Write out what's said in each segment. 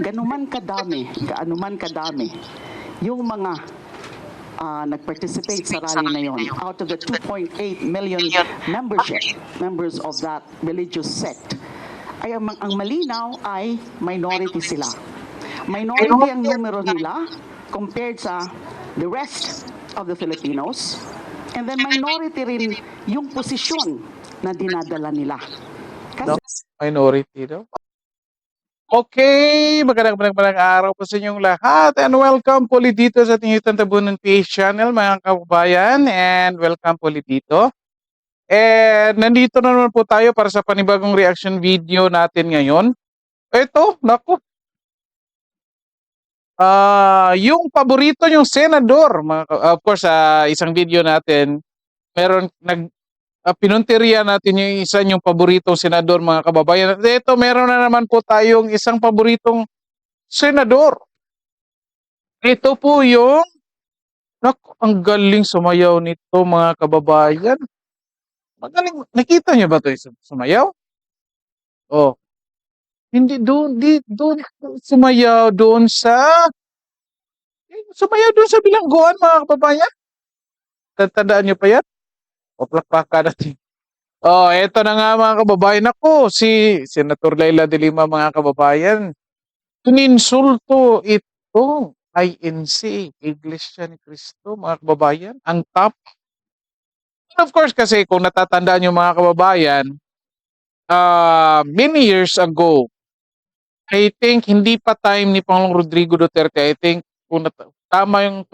ganuman kadami yung mga nag-participate sa rally na yon, out of the 2.8 million members of that religious sect, ay ang malinaw ay minority sila. Minority ang numero nila compared sa the rest of the Filipinos, and then minority rin yung posisyon na dinadala nila. No? Minority, no? Okay, magandang araw po sa inyong lahat and welcome po ulit dito sa ating YouTube Tabunan PH channel mga kababayan, and welcome po ulit dito. And nandito na naman po tayo para sa panibagong reaction video natin ngayon. Ito, naku. Yung paborito yung senador, of course, isang video natin, meron pinunteriya natin yung isa yung paboritong senador mga kababayan. At ito, meron na naman po tayong isang paboritong senador. Ito po yung, naku, ang galing sumayaw nito mga kababayan. Magaling, nakita niyo ba ito sumayaw? Oh, hindi doon, sumayaw doon sa bilangguan mga kababayan. Tandaan niyo pa yan? O plakpakan natin. Oh, eto na nga mga kababayan. Ako, si Senator Leila de Lima mga kababayan. Ininsulto itong INC, Iglesia ni Cristo mga kababayan. Ang top. And of course kasi kung natatandaan yung mga kababayan, many years ago, I think hindi pa time ni Pangulong Rodrigo Duterte. I think kung tama yung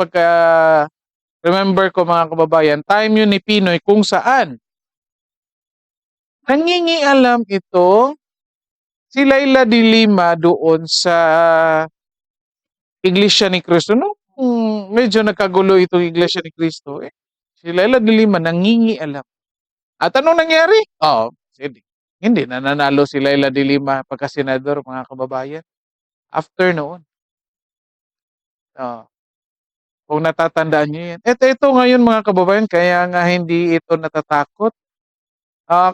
remember ko mga kababayan, time yun ni Pinoy kung saan nangingialam ito si Leila de Lima doon sa Iglesia ni Cristo. No, medyo nagkagulo itong Iglesia ni Cristo. Si Leila de Lima nangingialam. At anong nangyari? Hindi nananalo si Leila de Lima pagka-senador mga kababayan. After noon. Kung natatandaan niyo yan. Ito ngayon mga kababayan, kaya nga hindi ito natatakot.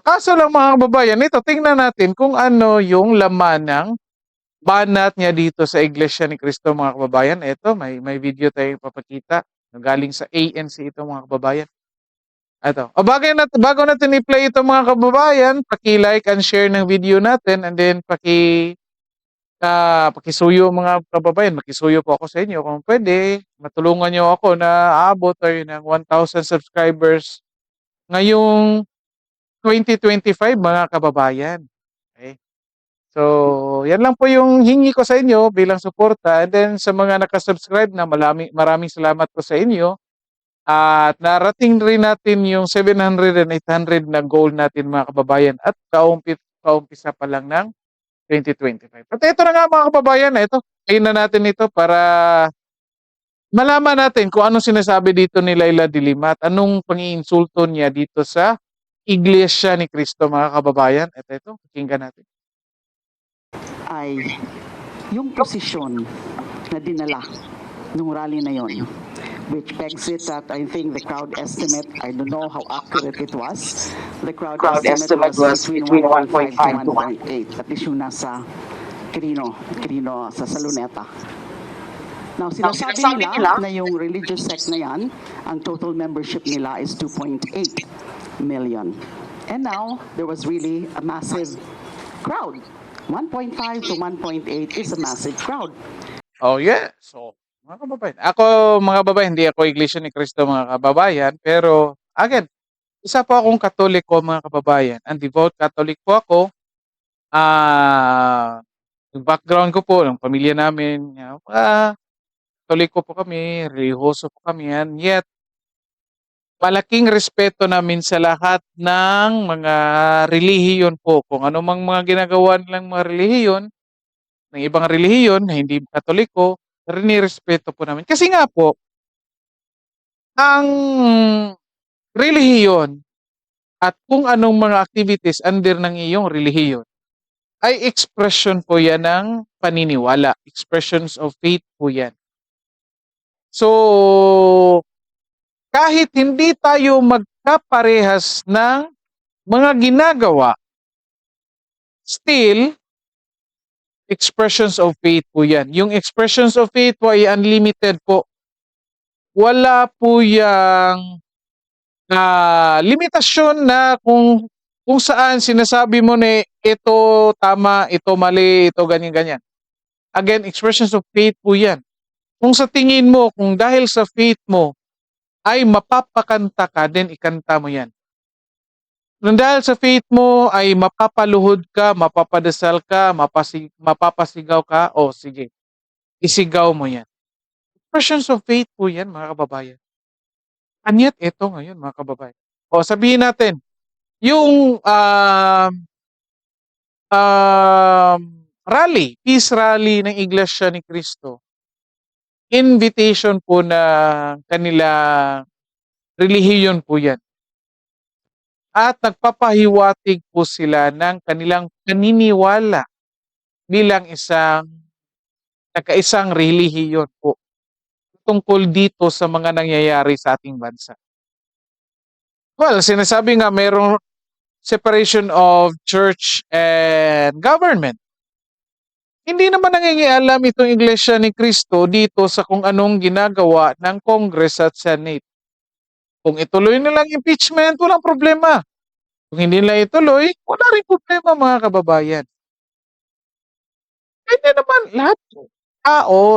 Kaso lang mga kababayan, ito tingnan natin kung ano yung laman ng banat niya dito sa Iglesia ni Cristo mga kababayan. Ito, may video tayong papakita. Galing sa ANC ito mga kababayan. Ito. Bago natin i-play ito mga kababayan, paki-like and share ng video natin, and then pakisuyo mga kababayan, makisuyo po ako sa inyo kung pwede. Matulungan niyo ako na aabot tayo ng 1,000 subscribers ngayong 2025 mga kababayan. Okay? So, yan lang po yung hingi ko sa inyo bilang suporta. And then sa mga nakasubscribe na, maraming salamat po sa inyo. At narating rin natin yung 700 and 800 na goal natin mga kababayan. At kaumpisa pa lang ng 2025. At ito na nga mga kababayan, ito, ayun na natin ito para malaman natin kung anong sinasabi dito ni Leila de Lima at anong pangiinsulto niya dito sa Iglesia ni Cristo mga kababayan. Ito, pakinggan natin. Ay yung posisyon na dinala nung rally na yon, which pegs it at I think the crowd estimate, I don't know how accurate it was, the crowd estimate was between 1.5 to 1.8, at least yung nasa Quirino sa Saluneta. Now, sinasabi nila na yung religious sect na yan, ang total membership nila is 2.8 million. And now, there was really a massive crowd. 1.5 to 1.8 is a massive crowd. Oh yeah, so mga kababayan, mga babayan, hindi ako Iglesia ni Cristo mga kababayan, pero again, isa po akong Katoliko mga kababayan, and devout Catholic po ako. Yung background ko po, ng pamilya namin, Katoliko po kami, relihiyoso po kami, and yet, malaking respeto namin sa lahat ng mga relihiyon po. Kung ano mang mga ginagawa nilang mga relihiyon, ng ibang relihiyon na hindi Katoliko, respeto po namin. Kasi nga po, ang relihiyon at kung anong mga activities under ng iyong relihiyon ay expression po yan ng paniniwala. Expressions of faith po yan. So, kahit hindi tayo magkaparehas ng mga ginagawa, still, expressions of faith po yan. Yung expressions of faith po ay unlimited po. Wala po yang limitasyon na kung saan sinasabi mo na ito tama, ito mali, ito ganyan-ganyan. Again, expressions of faith po yan. Kung sa tingin mo, kung dahil sa faith mo, ay mapapakanta ka, then ikanta mo yan. Kung dahil sa faith mo ay mapapaluhod ka, mapapadasal ka, mapapasigaw ka, o sige, isigaw mo yan. Expressions of faith po yan, mga kababayan. And yet, ito ngayon, mga kababayan. O, sabihin natin, yung rally, peace rally ng Iglesia ni Cristo, invitation po na kanila relihiyon po yan. At nagpapahiwatig po sila ng kanilang paniniwala bilang nagkaisang relihiyon po tungkol dito sa mga nangyayari sa ating bansa. Well, sinasabi nga mayroong separation of church and government. Hindi naman nangingialam itong Iglesia ni Cristo dito sa kung anong ginagawa ng Congress at Senate. Kung ituloy nilang impeachment, walang problema. Kung hindi nila ituloy, wala rin problema, mga kababayan. Hindi naman lahat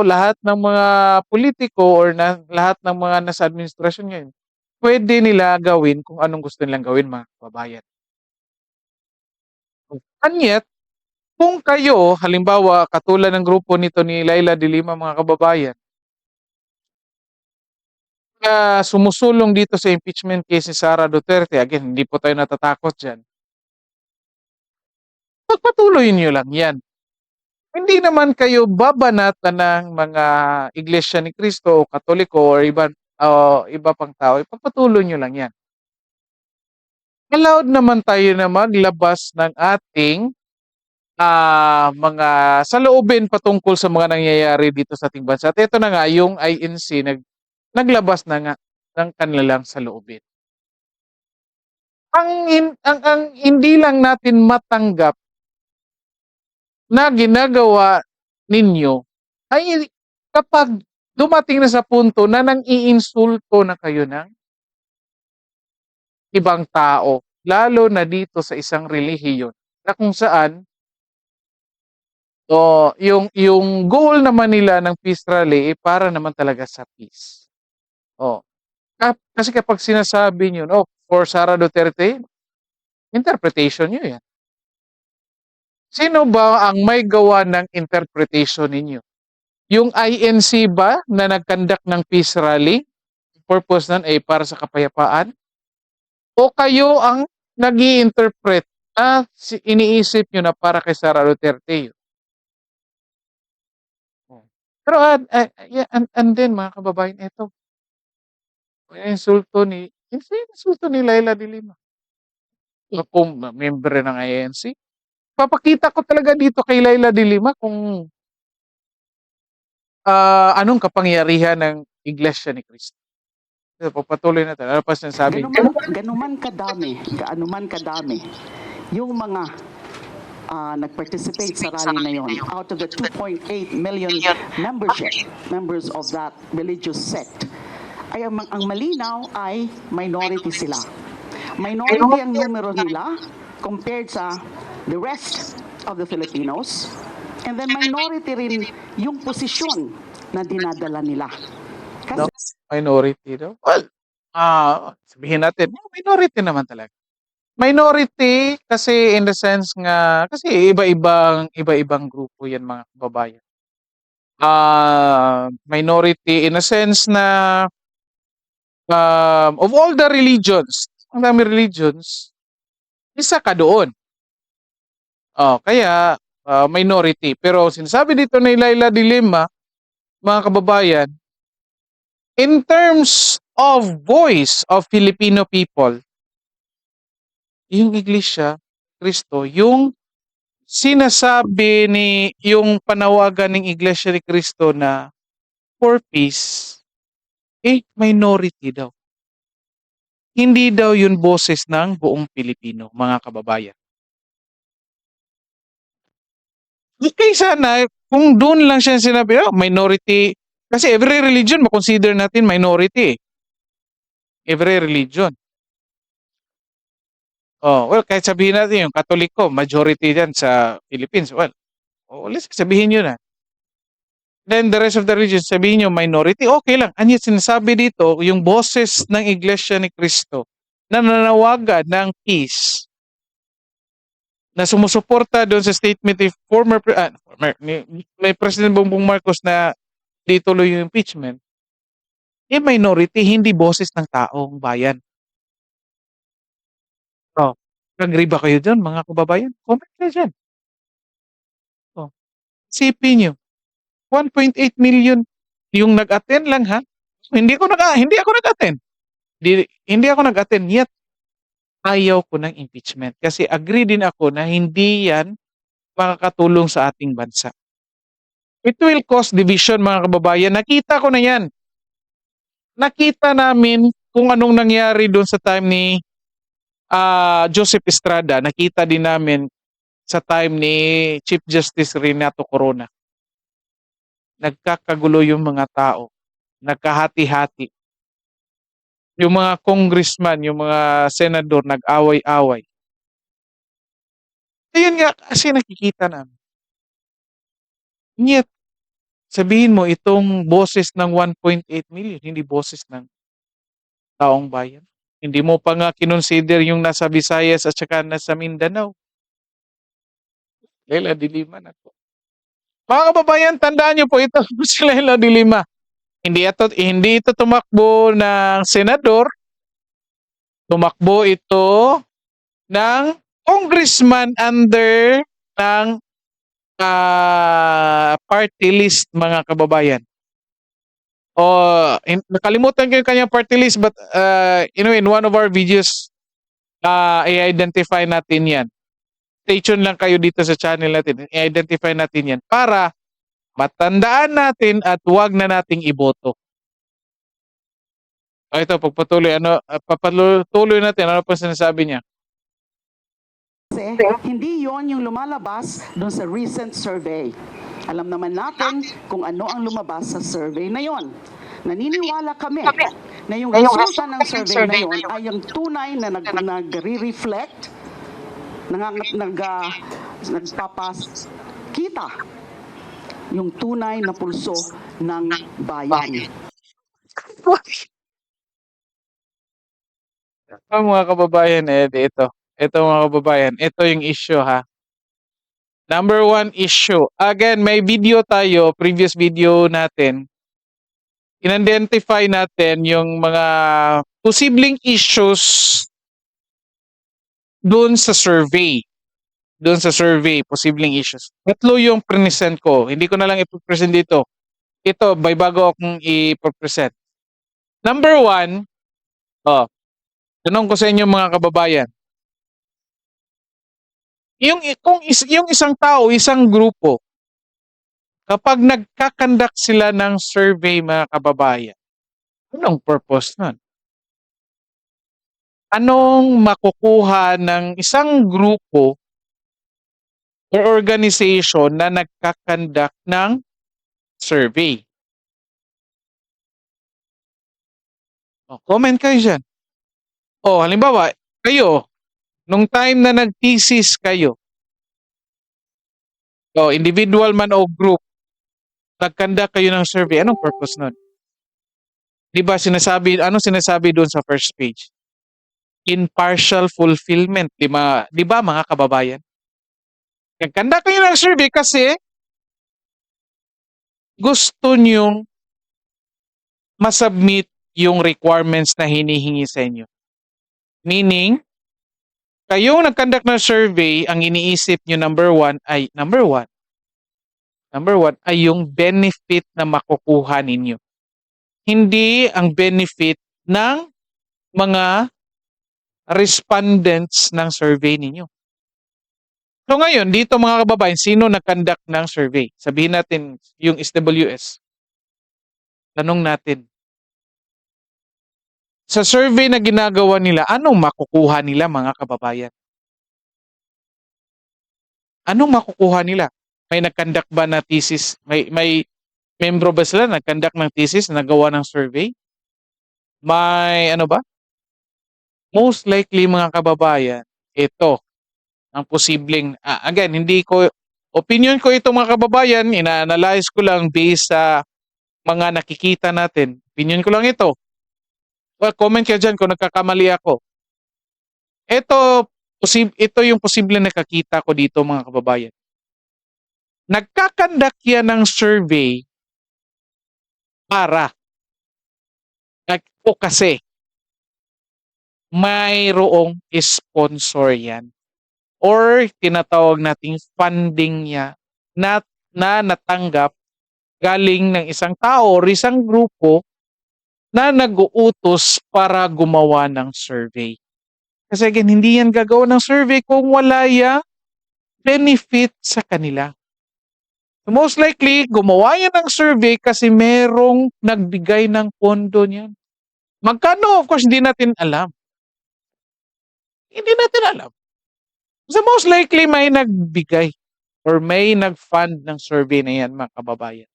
lahat ng mga politiko or lahat ng mga nasa administrasyon ngayon, pwede nila gawin kung anong gusto nilang gawin, mga kababayan. And yet, kung kayo, halimbawa, katulad ng grupo nito ni Laila de Lima, mga kababayan, sumusulong dito sa impeachment case ni Sara Duterte, again, hindi po tayo natatakot dyan. Pagpatuloy niyo lang yan. Hindi naman kayo babanatan ng mga Iglesia ni Cristo o Katoliko or iba pang tao. Ipagpatuloy niyo lang yan. Allowed naman tayo na maglabas ng ating mga saloobin patungkol sa mga nangyayari dito sa ating bansa. At ito na nga, yung INC naglabas na nga ng kanilang saloobin. Ang hindi lang natin matanggap na ginagawa ninyo ay kapag dumating na sa punto na nang-iinsulto na kayo ng ibang tao, lalo na dito sa isang relihiyon, na kung saan yung goal naman nila ng peace rally para naman talaga sa peace. Kasi kapag sinasabi nyo, for Sara Duterte, interpretation nyo yan. Sino ba ang may gawa ng interpretation ninyo? Yung INC ba na nag-conduct ng peace rally? Purpose nun ay para sa kapayapaan? O kayo ang nag-i-interpret na iniisip nyo na para kay Sara Duterte yun? Pero and then, mga kababayan, ito, insulto ni Laila de Lima. Kung member ng INC, papakita ko talaga dito kay Laila de Lima kung anong kapangyarihan ng Iglesia ni Cristo. Patuloy natin. Ano pa sinasabi? Ganuman kadami yung mga nag-participate sa rally na yon out of the 2.8 million members of that religious sect, ay ang malinaw ay minority sila. Minority ang numero nila compared sa the rest of the Filipinos, and then minority rin yung posisyon na dinadala nila. Kasi minority daw? Well, sabihin natin, minority naman talaga. Minority kasi in the sense nga, kasi iba-ibang grupo yan, mga kababayan. Minority in a sense na of all the religions, ang dami religions, isa ka doon. Kaya minority. Pero sinasabi dito ni Laila de Lima, mga kababayan, in terms of voice of Filipino people, yung Iglesia Cristo, yung sinasabi yung panawagan ng Iglesia ni Cristo na for peace, minority daw. Hindi daw yun boses ng buong Pilipino, mga kababayan. Okay sana kung doon lang siya sinabi, oh, minority. Kasi every religion, makonsider natin minority. Every religion. Oh, well, kahit sabihin natin yung Katoliko, majority dyan sa Philippines. Well, let's sabihin nyo na. Then the rest of the religions, sabihin nyo minority, okay lang. Ano yung sinasabi dito, yung boses ng Iglesia ni Cristo na nanawagan ng peace, na sumusuporta doon sa statement ni may President Bongbong Marcos na di tuloy yung impeachment, minority, hindi boses ng taong bayan. Oh, agree ba kayo dyan, mga kababayan? Comment kayo dyan. Oh, isipin nyo, 1.8 million yung nag-attend lang ha. Hindi ako nag-attend. Hindi ako nag-attend yet. Ayaw ko ng impeachment kasi agree din ako na hindi yan makakatulong sa ating bansa. It will cause division, mga kababayan. Nakita ko na yan. Nakita namin kung anong nangyari doon sa time ni Joseph Estrada. Nakita din namin sa time ni Chief Justice Renato Corona. Nagkakagulo yung mga tao. Nagkahati-hati. Yung mga congressman, yung mga senador, nag-away-away. Ayun nga, kasi nakikita namin. Yet, sabihin mo, itong boses ng 1.8 million, hindi boses ng taong bayan. Hindi mo pa nga kinonsider yung nasa Visayas at saka nasa Mindanao. Leila de Lima na po. Mga kababayan, tandaan niyo po ito si Leila de Lima. Hindi ito tumakbo ng senador, tumakbo ito ng congressman under ng party list, mga kababayan. Nakalimutan ko yung kanyang party list, but in one of our videos, i-identify natin yan. Stay tuned lang kayo dito sa channel natin. I-identify natin yan para matandaan natin at huwag na nating iboto. Ito, pagpatuloy, papatuloy natin, ano pa sinasabi niya? Kasi hindi yon yung lumalabas doon sa recent survey. Alam naman natin kung ano ang lumabas sa survey na yon. Naniniwala kami na yung resulta ng survey na yon ay yung tunay na nagre-reflect, nagpapaskita yung tunay na pulso ng bayan. Mga kababayan, ito mga kababayan, ito yung issue ha. Number one issue. Again, may video tayo, previous video natin. In-identify natin yung mga posibleng issues doon sa survey. Doon sa survey, posibleng issues. Tatlo yung present ko. Hindi ko na lang ipopresent dito. Ito, may bago akong ipopresent. Number one, tanong ko sa inyo mga kababayan. Yung isang tao, isang grupo, kapag nagkakandak sila ng survey, mga kababayan, anong purpose nun? Anong makukuha ng isang grupo or organization na nagkakandak ng survey? Comment kayo dyan. Halimbawa, kayo, nung time na nag-thesis kayo, individual man o group, nagkandak kayo ng survey, anong purpose nun? Diba anong sinasabi doon sa first page? Impartial fulfillment, diba mga kababayan? Nagkandak kayo ng survey kasi gusto nyong masubmit yung requirements na hinihingi sa inyo. Meaning, kayong nagkandak ng survey, ang iniisip nyo number one ay yung benefit na makukuha ninyo. Hindi ang benefit ng mga respondents ng survey ninyo. So ngayon, dito mga kababayan, sino nagkandak ng survey? Sabihin natin yung SWS. Tanong natin. Sa survey na ginagawa nila, anong makukuha nila mga kababayan? Anong makukuha nila? May nag-conduct ba na thesis? May membro ba sila nag-conduct ng thesis na nagawa ng survey? May ano ba? Most likely mga kababayan, ito ang posibleng again, hindi ko opinion ko ito mga kababayan, ina-analyze ko lang based sa mga nakikita natin. Opinion ko lang ito. Well, comment ka dyan kung nagkakamali ako. Ito yung posible nakakita ko dito mga kababayan. Nagkakandak yan ng survey para o kasi mayroong sponsor yan or tinatawag nating funding niya na natanggap galing ng isang tao or isang grupo na nag-uutos para gumawa ng survey. Kasi again, hindi yan gagawa ng survey kung wala yung benefit sa kanila. So most likely, gumawa yan ng survey kasi merong nagbigay ng pondo niyan. Magkano? Of course, hindi natin alam. Hindi natin alam. So most likely, may nagbigay or may nag-fund ng survey na yan, mga kababayan.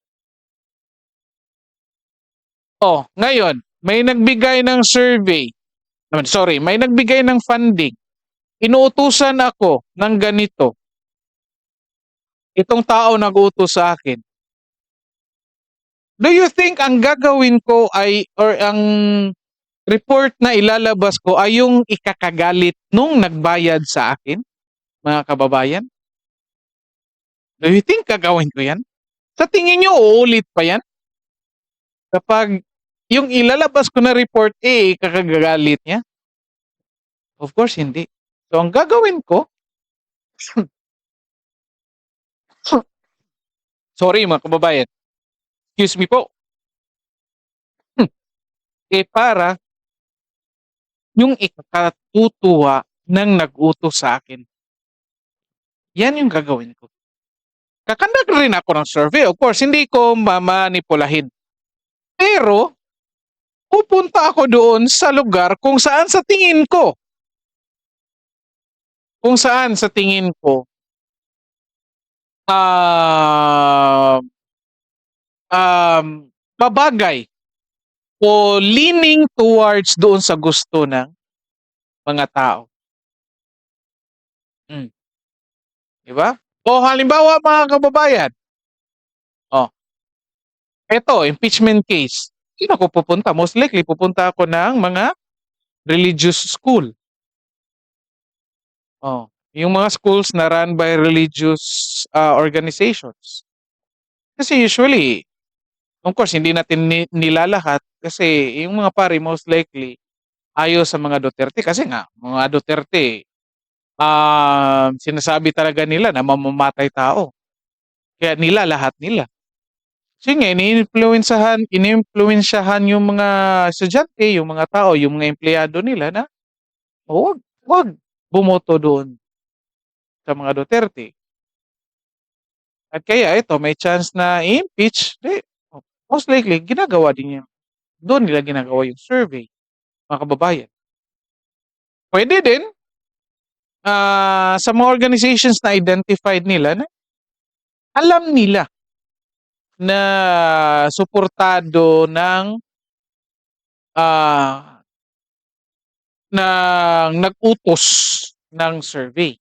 Ngayon, may nagbigay ng survey. Sorry, may nagbigay ng funding. Inuutusan ako ng ganito. Itong tao nag-utos sa akin. Do you think ang gagawin ko ay, or ang report na ilalabas ko ay yung ikakagalit nung nagbayad sa akin, mga kababayan? Do you think gagawin ko yan? Sa tingin nyo, uulit pa yan? Kapag yung ilalabas ko na report, ikakagalit niya? Of course, hindi. So, ang gagawin ko, sorry mga kababayan, excuse me po, para yung ikakatutuwa ng nag-utos sa akin. Yan yung gagawin ko. Kakandak rin ako ng survey. Of course, hindi ko mamanipulahin. Pero, pupunta ako doon sa lugar kung saan sa tingin ko. Kung saan sa tingin ko, babagay o leaning towards doon sa gusto ng mga tao. Diba? O halimbawa mga kababayan, eto, impeachment case. Sino ako pupunta? Most likely, pupunta ako ng mga religious school. Yung mga schools na run by religious organizations. Kasi usually, of course, hindi natin nilalahat kasi yung mga pari most likely ayaw sa mga Duterte kasi nga, mga Duterte, sinasabi talaga nila na mamamatay tao. Kaya lahat nila. So nga, ini-influensyahan yung mga estudyante, yung mga tao, yung mga empleyado nila na wag bumoto doon sa mga Duterte. At kaya ito, may chance na i-impeach, most likely, ginagawa din yan. Doon nila ginagawa yung survey, mga kababayan. Pwede din, sa mga organizations na identified nila, na alam nila na suportado ng nag-utos ng survey.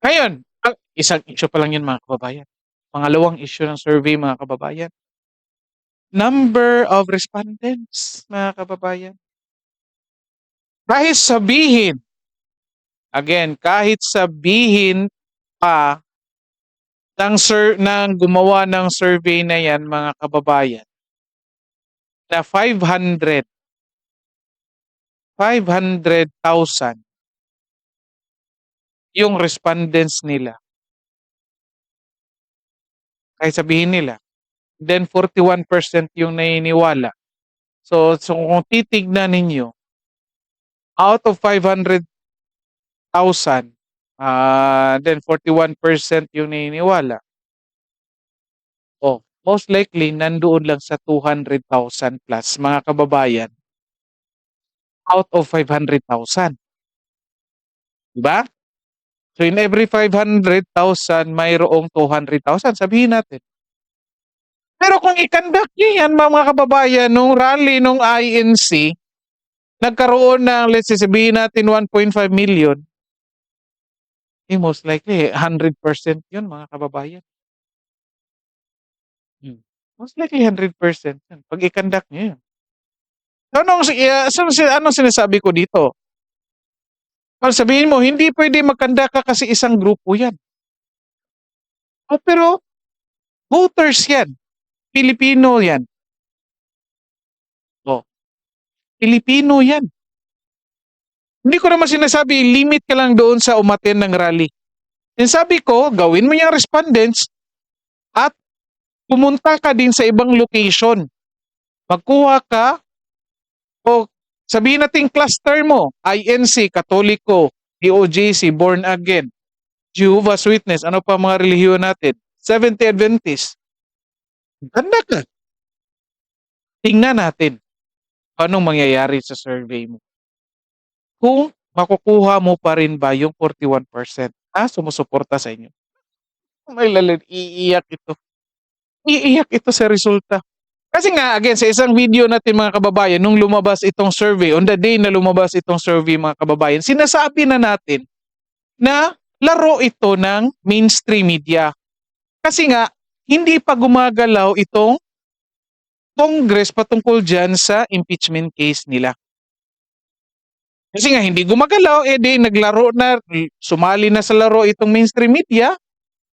Ngayon, isang issue pa lang yun mga kababayan. Pangalawang issue ng survey mga kababayan. Number of respondents mga kababayan. Kahit sabihin pa ng gumawa ng survey na yan mga kababayan na 500,000 yung respondents nila. Kahit sabihin nila. Then 41% yung naniniwala. So kung titignan ninyo, out of 500,000, then 41% yung naniniwala. Most likely, nandoon lang sa 200,000 plus mga kababayan out of 500,000. Diba? So in every 500,000, mayroong 200,000, sabihin natin. Pero kung i-conduct nyo yan, mga kababayan, nung rally nung INC, nagkaroon ng, let's say, sabihin natin 1.5 million, most likely, 100% yun, mga kababayan. Most likely, 100% yun. Pag i-conduct nyo yun. Anong sinasabi ko dito? Kung sabihin mo, hindi pwede mag-conduct ka kasi isang grupo yan. Pero, voters yan. Pilipino yan. Pilipino yan. Hindi ko naman sinasabi, limit ka lang doon sa umattend ng rally. Sinasabi ko, gawin mo yung respondents at pumunta ka din sa ibang location. Magkuha ka o sabihin natin cluster mo, INC, Katoliko, DOJC, Born Again, Jehovah's Witness, ano pa mga relihiyon natin, Seventh-day Adventist. Ganda ka. Tingnan natin anong mangyayari sa survey mo. Kung makukuha mo pa rin ba yung 41% sumusuporta sa inyo. May iiyak ito. Iiyak ito sa resulta. Kasi nga, again, sa isang video natin mga kababayan, nung lumabas itong survey, on the day na lumabas itong survey mga kababayan, sinasabi na natin na laro ito ng mainstream media. Kasi nga, hindi pa gumagalaw itong Congress patungkol dyan sa impeachment case nila. Kasi nga hindi gumagalaw, naglaro na, sumali na sa laro itong mainstream media,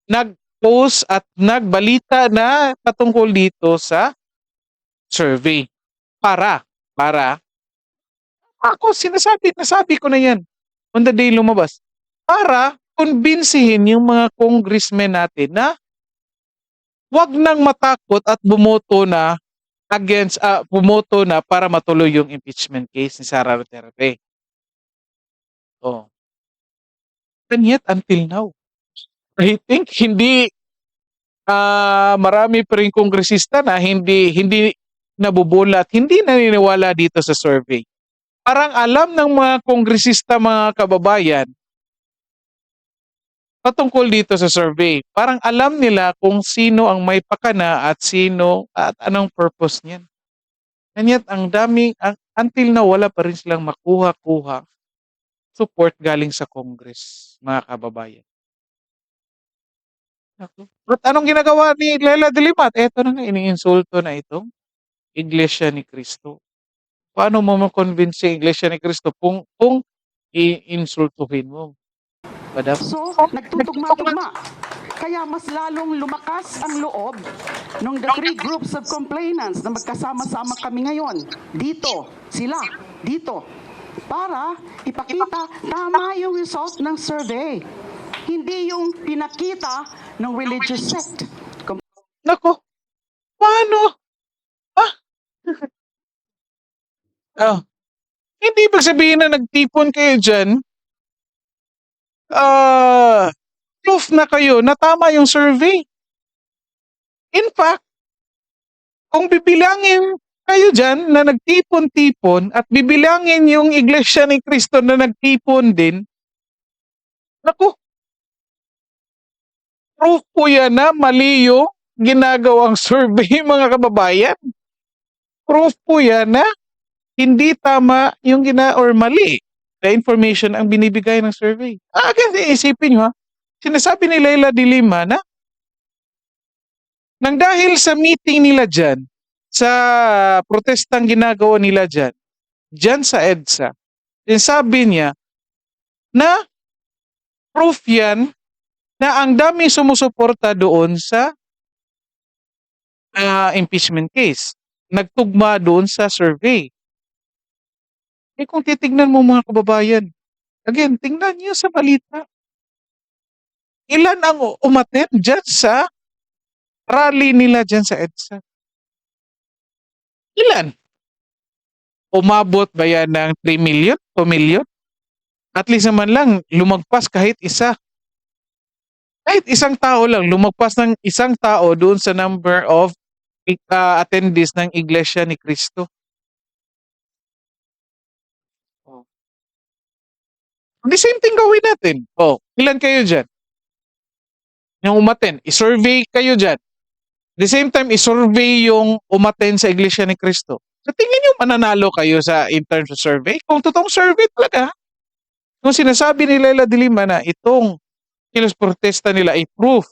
nag-post at nagbalita na patungkol dito sa survey. Para, ako nasabi ko na yan on the day lumabas. Para kumbinsihin yung mga congressmen natin na wag nang matakot at bumoto na para matuloy yung impeachment case ni Sara Duterte. And yet, until now, I think hindi marami pa rin kongresista na hindi nabubulat, hindi naniniwala dito sa survey. Parang alam ng mga kongresista, mga kababayan, patungkol dito sa survey. Parang alam nila kung sino ang may pakana at anong purpose niyan. And yet, until now, wala pa rin silang makuha-kuha support galing sa Congress, mga kababayan. At anong ginagawa ni Leila de Lima? Eto na nga, iniinsulto na itong Iglesia ni Cristo. Paano mo ma-convince yung Iglesia ni Cristo kung i-insultuhin mo? So, nagtutugma-tugma. Kaya mas lalong lumakas ang loob ng the three groups of complainants na magkasama-sama kami ngayon. Dito, sila, dito. Para ipakita tama yung result ng survey. Hindi yung pinakita ng religious sect. Nako, paano? Hindi ba sabihin na nagtipon kayo dyan? Proof na kayo na tama yung survey. In fact, kung bibilangin kayo dyan na nagtipon-tipon at bibilangin yung Iglesia ni Cristo na nagtipon din, naku, proof po yan na mali yung ginagawang survey, mga kababayan. Proof po yan na hindi tama yung or mali na information ang binibigay ng survey. Again, isipin nyo sinasabi ni Leila de Lima na nang dahil sa meeting nila dyan, sa protestang ginagawa nila dyan sa EDSA, sinasabi niya na proof yan na ang dami sumusuporta doon sa impeachment case. Nagtugma doon sa survey. Kung titignan mo mga kababayan, again, tingnan niyo sa balita. Ilan ang umattend dyan sa rally nila dyan sa EDSA? Ilan? Umabot ba yan ng 3 million? 2 million? At least naman lang, lumagpas kahit isa. Kahit isang tao lang, lumagpas ng isang tao doon sa number of attendees ng Iglesia ni Cristo. The same thing gawin natin. Oh, ilan kayo dyan? Yung umaten, i-survey kayo dyan. The same time, i-survey yung umaten sa Iglesia ni Cristo. Sa tingin nyo, mananalo kayo in terms of survey? Kung totoong survey talaga, kung sinasabi ni Leila de Lima na itong kilos protesta nila ay proof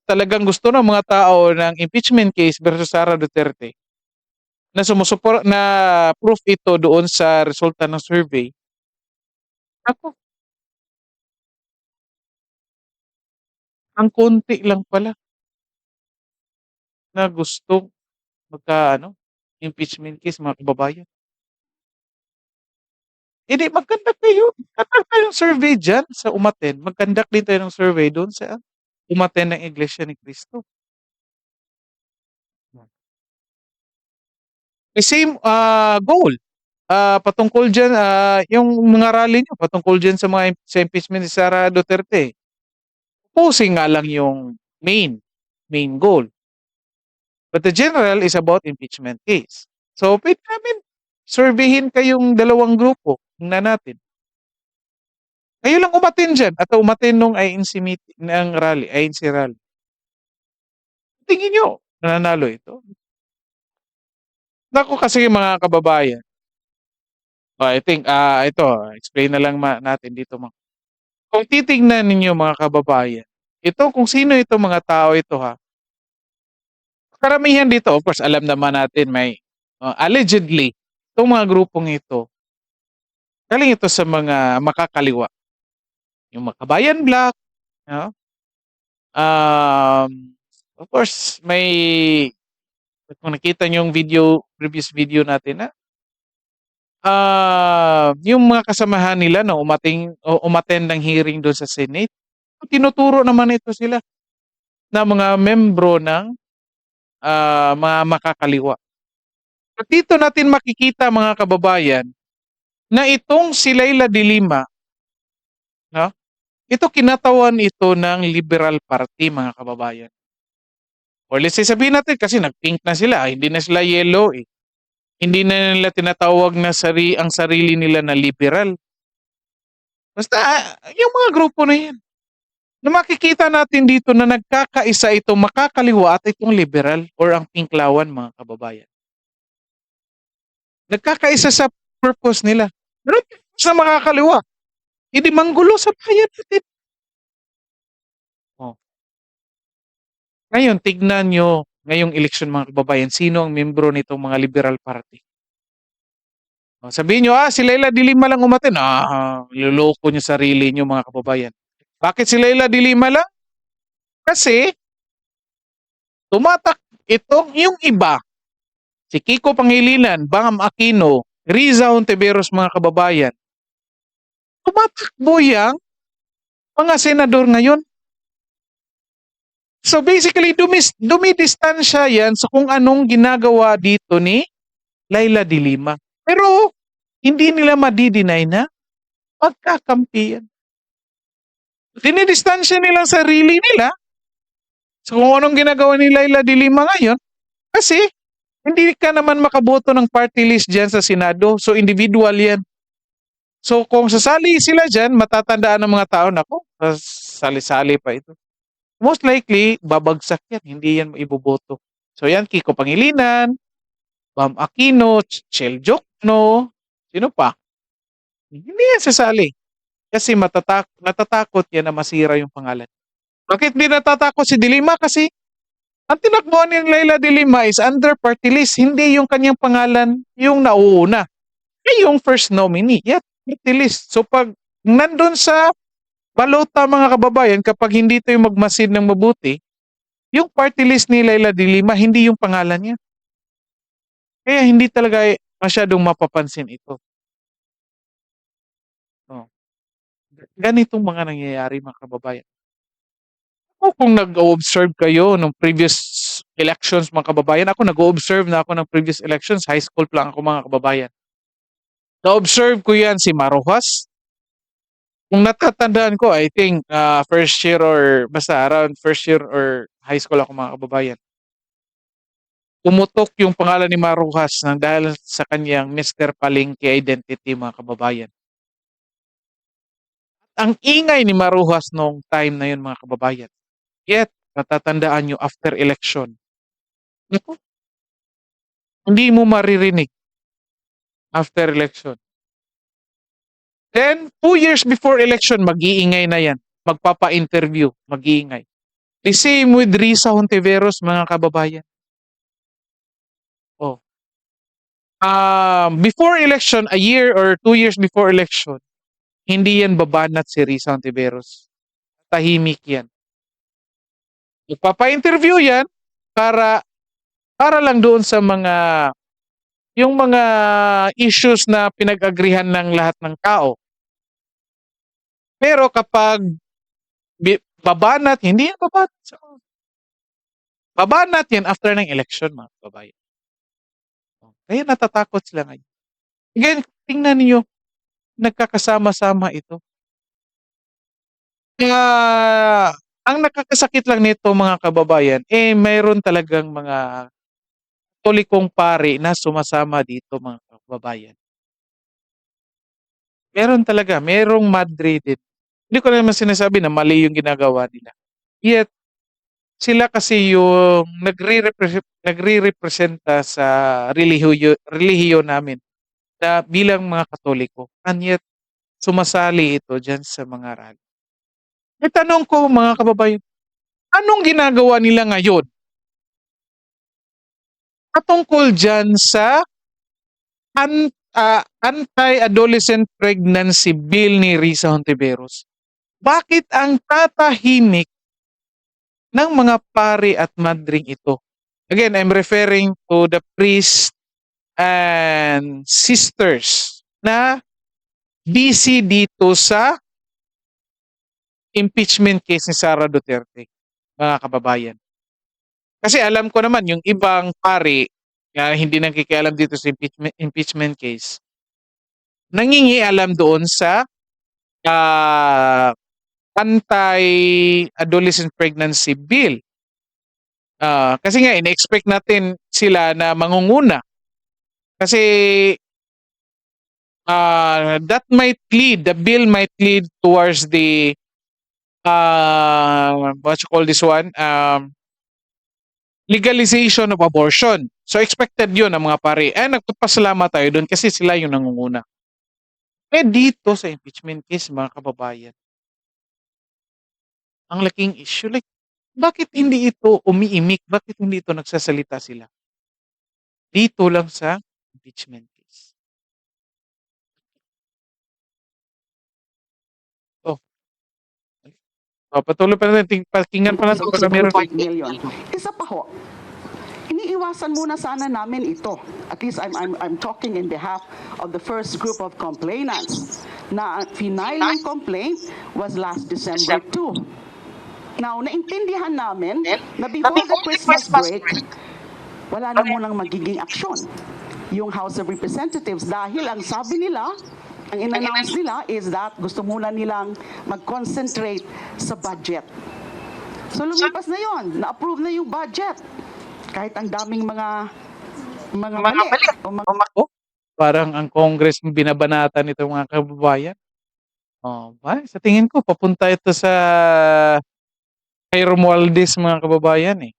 talagang gusto ng mga tao ng impeachment case versus Sara Duterte, na sumusuport na proof ito doon sa resulta ng survey. Ako, ang konti lang pala na gusto impeachment case, mga kababayan. Hindi, mag-conduct tayong survey dyan sa umaten. Mag-conduct din tayo ng survey doon sa umaten ng Iglesia ni Cristo. The same goal. Patungkol dyan, yung mga rally nyo, patungkol dyan sa impeachment ni Sara Duterte. Opposing nga lang yung main goal. But the general is about impeachment case. So, pwede namin surveyhin kayong dalawang grupo. Tingnan natin. Kayo lang umatin dyan at umatin nung INC meeting ng rally, INC rally. Tingin nyo, nananalo ito? Naku kasi mga kababayan. I think, ito, explain na lang natin dito. Kung titingnan ninyo mga kababayan, ito kung sino ito mga tao ito ha. Karamihan dito, of course, alam naman natin may allegedly, itong mga grupong ito, galing ito sa mga makakaliwa. Yung Makabayan Black, no? Of course, kung nakita nyo yung previous video natin na, yung mga kasamahan nila no, umattend ng hearing doon sa Senate, tinuturo naman ito sila na mga membro ng mga makakaliwa. At dito natin makikita mga kababayan na itong si Leila de Lima, no? Ito kinatawan ito ng Liberal Party mga kababayan. Or let's say sabihin natin kasi nag-pink na sila, hindi na sila yellow eh. Hindi na nila tinatawag na ang sarili nila na liberal. Basta yung mga grupo na yan. Na makikita natin dito na nagkakaisa itong makakaliwa at itong liberal or ang pinklawan mga kababayan. Nagkakaisa sa purpose nila. Pero sa makakaliwa, hindi manggulo sa bayan natin. Oh. Ngayon, tignan nyo ngayong eleksyon mga kababayan, sino ang membro nitong mga Liberal Party. Sabihin nyo, si Leila de Lima lang umatin. Luloko nyo sarili nyo mga kababayan. Bakit si Leila de Lima lang? Kasi, tumatak yung iba. Si Kiko Pangilinan, Bam Aquino, Riza Hontiveros mga kababayan. Tumatakbo yang mga senador ngayon. So basically, dumidistansya yan sa kung anong ginagawa dito ni Leila de Lima. Pero, hindi nila madi-deny na pagkakampi yan. Dinidistansya nila sarili nila sa kung anong ginagawa ni Leila de Lima ngayon kasi hindi ka naman makaboto ng party list dyan sa Senado. So, individual yan. So, kung sasali sila dyan, matatandaan ng mga tao, nako, sali-sali pa ito. Most likely, babagsak yan. Hindi yan iboboto. So, yan, Kiko Pangilinan, Bam Aquino, Chel Jokno, sino pa? Hindi yan sasali. Kasi natatakot yan na masira yung pangalan. Bakit hindi natatakot si de Lima? Kasi ang tinakbuhan ni Leila de Lima is under party list. Hindi yung kanyang pangalan yung nauuna. Yung first nominee. Yan, party list. So pag nandun sa balota mga kababayan, kapag hindi tayo magmasid ng mabuti, yung party list ni Leila de Lima, hindi yung pangalan niya. Kaya hindi talaga masyadong mapapansin ito. Ganitong mga nangyayari mga kababayan. Kung nag-observe kayo ng previous elections mga kababayan, ako nag-observe na ako ng previous elections, high school pa lang ako mga kababayan. Na-observe ko yan si Marojas. Kung natatandaan ko, I think first year or basta around first year or high school ako mga kababayan. Pumutok yung pangalan ni Marojas nang dahil sa kanyang Mr. Palengke identity mga kababayan. ang ingay ni Maruhas nung time na yun, mga kababayan. Yet, matatandaan nyo after election. Naku, hindi mo maririnig after election. Then, 2 years before election, mag-iingay na yan. Magpapa-interview, mag-iingay. The same with Risa Hontiveros, mga kababayan. Oh. Before election, a year or 2 years before election, hindi yan babanat si Risa Hontiveros. Tahimik yan. Magpapa-interview yan para lang doon sa yung mga issues na pinag-agrihan ng lahat ng tao. Pero kapag babanat, hindi yan babanat. Babanat yan after ng election, mga kababayan. Kaya natatakot sila ngayon. Again, tingnan niyo, nagkakasama-sama ito. Kaya, ang nakakasakit lang nito, mga kababayan, mayroon talagang mga Katolikong pari na sumasama dito, mga kababayan. Meron talaga, merong madre din. Hindi ko naman sinasabi na mali yung ginagawa nila. Yet, sila kasi yung nagre-representa sa relihiyon namin na bilang mga Katoliko. And yet, sumasali ito dyan sa mga rally. May tanong ko, mga kababayan, anong ginagawa nila ngayon patungkol dyan sa anti-adolescent pregnancy bill ni Risa Hontiveros? Bakit ang tatahimik ng mga pari at madring ito? Again, I'm referring to the priests and sisters na busy dito sa impeachment case ni Sara Duterte, mga kababayan. Kasi alam ko naman, yung ibang pari na hindi nakikialam dito sa impeachment case, nangingialam doon sa anti-adolescent pregnancy bill. Kasi nga, in-expect natin sila na mangunguna. Kasi the bill might lead towards the, what you call this one, legalization of abortion. So expected yun ng mga pare. Nagpapasalamat tayo doon kasi sila yung nangunguna. Dito sa impeachment case, mga kababayan, ang laking issue. Like, bakit hindi ito umiimik? Bakit hindi ito nagsasalita sila? Dito lang sa impeachment case. Patuloy pa natin. Pakinggan pa natin kung meron. 5 million. Isa pa ho, iniiwasan muna sana namin ito. At least I'm talking in behalf of the first group of complainants na filing complaint was last December 2. Now, naintindihan namin na before the Christmas break, wala na munang magiging aksyon yung House of Representatives dahil ang sabi nila, ang in-announce nila is that gusto muna nilang mag-concentrate sa budget. So lumipas na yon, na-approve na yung budget. Kahit ang daming mga mali. Parang ang Congress binabanatan nito, mga kababayan. Sa tingin ko, papunta ito sa kay Romualdez, mga kababayan eh.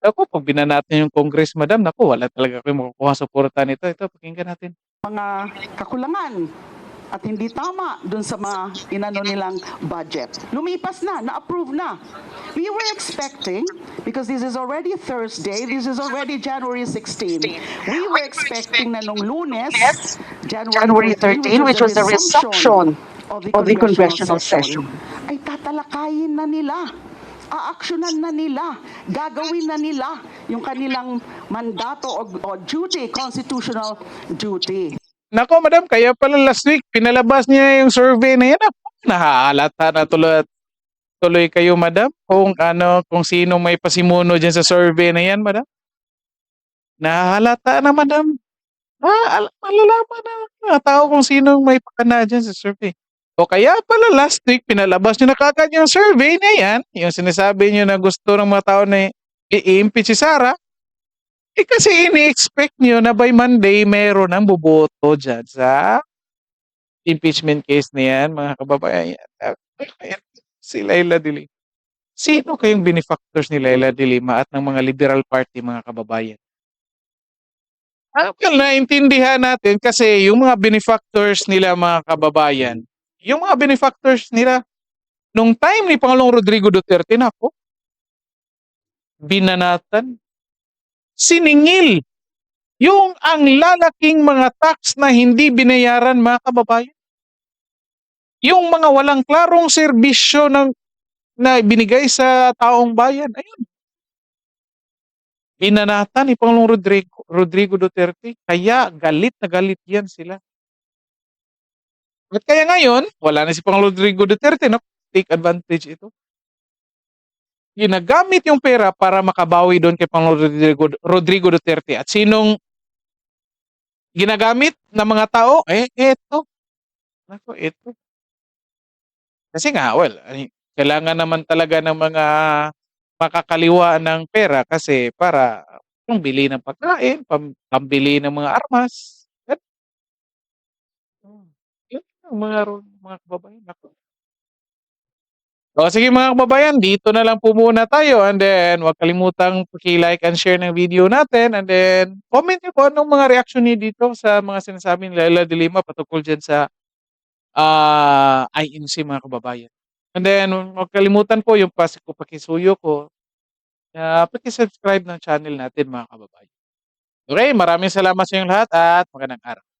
Ako, pag binanatan yung Congress, madam, naku, wala talaga kayo makukuha suporta nito. Ito, pakinggan natin. Mga kakulangan at hindi tama dun sa mga inano nilang budget. Lumipas na, na-approve na. We were expecting, because this is already Thursday, this is already January 16, we were expecting na nung Lunes, January 13, which was the resumption of the congressional session, ay tatalakayin na nila, aaksyonan na nila, gagawin na nila yung kanilang mandato o duty, constitutional duty. Nako, madam, kaya pala last week, pinalabas niya yung survey na yan. Nahahalata na tuloy kayo, madam, kung sino may pasimuno dyan sa survey na yan, madam. Nahahalata na, madam. Malalaman na mga tao kung sino may pakana dyan sa survey. O kaya pala last week, pinalabas nyo na kagad yung survey na yan, yung sinasabi nyo na gusto ng mga tao na i-impeach si Sara, kasi ini-expect nyo na by Monday, meron ang buboto dyan sa impeachment case na yan, mga kababayan. Si Laila de Lima. Sino kayong benefactors ni Laila de Lima at ng mga liberal party, mga kababayan? Well, naintindihan natin kasi yung mga benefactors nila, mga kababayan, yung mga benefactors nila, nung time ni Pangulong Rodrigo Duterte, nako, binanatan, siningil, yung ang lalaking mga tax na hindi binayaran, mga kababayan. Yung mga walang klarong serbisyo na binigay sa taong bayan, ayun, binanatan ni Pangulong Rodrigo Duterte. Kaya galit na galit yan sila. At kaya ngayon, wala na si Pangulong Rodrigo Duterte na take advantage ito. Ginagamit yung pera para makabawi doon kay Pangulong Rodrigo Duterte. At sinong ginagamit ng mga tao? Eto. Nako, eto. Kasi nga, well, kailangan naman talaga ng mga makakaliwa ng pera kasi para pambili ng pagkain, pambili ng mga armas. At, yun ang mga kababayan. Nako. O sige mga kababayan, dito na lang po muna tayo and then huwag kalimutang paki-like and share ng video natin and then comment niyo po anong mga reaction niyo dito sa mga sinasabi ni Laila de Lima patungkol dyan sa INC, mga kababayan. And then huwag kalimutan po yung pakisuyo ko na paki-subscribe ng channel natin, mga kababayan. Okay, maraming salamat sa inyong lahat at magandang araw.